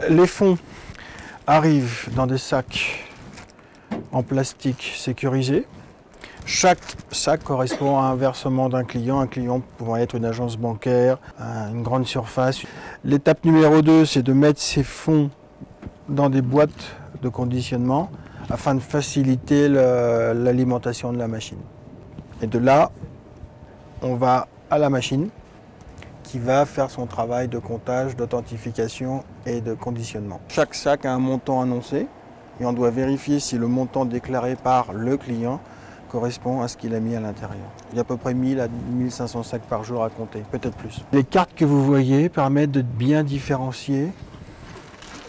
Les fonds arrivent dans des sacs en plastique sécurisés. Chaque sac correspond à un versement d'un client pouvant être une agence bancaire, une grande surface. L'étape numéro 2, c'est de mettre ces fonds dans des boîtes de conditionnement afin de faciliter l'alimentation de la machine. Et de là, on va à la machine qui va faire son travail de comptage, d'authentification et de conditionnement. Chaque sac a un montant annoncé et on doit vérifier si le montant déclaré par le client correspond à ce qu'il a mis à l'intérieur. Il y a à peu près 1000 à 1500 sacs par jour à compter, peut-être plus. Les cartes que vous voyez permettent de bien différencier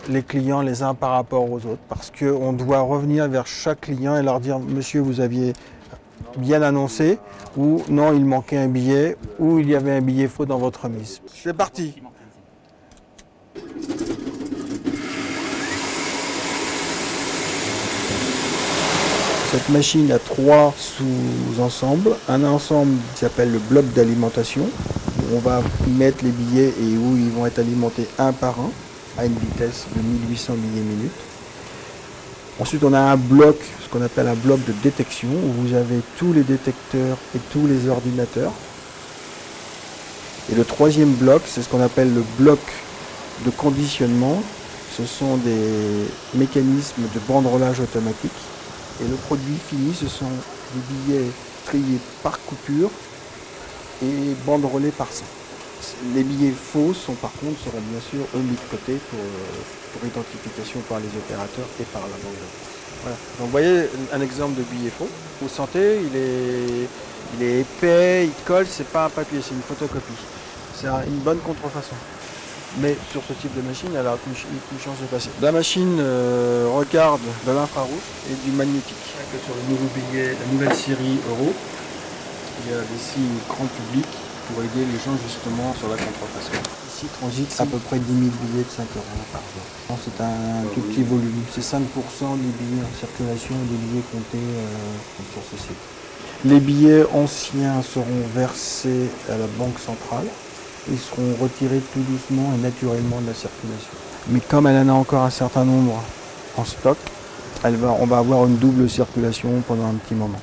les clients les uns par rapport aux autres parce qu'on doit revenir vers chaque client et leur dire « Monsieur, vous aviez bien annoncé » ou « Non, il manquait un billet » ou « Il y avait un billet faux dans votre remise ». C'est parti. Cette machine a 3 sous-ensembles. Un ensemble qui s'appelle le bloc d'alimentation, où on va mettre les billets et où ils vont être alimentés un par un à une vitesse de 1800 billets minute. Ensuite, on a un bloc, ce qu'on appelle un bloc de détection, où vous avez tous les détecteurs et tous les ordinateurs. Et le troisième bloc, c'est ce qu'on appelle le bloc de conditionnement. Ce sont des mécanismes de banderolage automatique. Et le produit fini, ce sont des billets triés par coupure et banderolés par sang. Les billets faux seront bien sûr mis de côté pour identification par les opérateurs et par la Banque de France. Voilà. Donc vous voyez un exemple de billet faux. Vous sentez, il est épais, il colle, c'est pas un papier, c'est une photocopie. C'est une bonne contrefaçon. Mais sur ce type de machine, elle a une chance de passer. La machine regarde de l'infrarouge et du magnétique. Sur le nouveau billet, la nouvelle série Euro, il y a des signes grand public pour aider les gens justement sur la contrefaçon. Ici transite à peu près 10 000 billets de 5 € par jour. C'est un tout petit volume. C'est 5% des billets en circulation et des billets comptés sur ce site. Les billets anciens seront versés à la Banque centrale. Ils seront retirés tout doucement et naturellement de la circulation. Mais comme elle en a encore un certain nombre en stock, on va avoir une double circulation pendant un petit moment.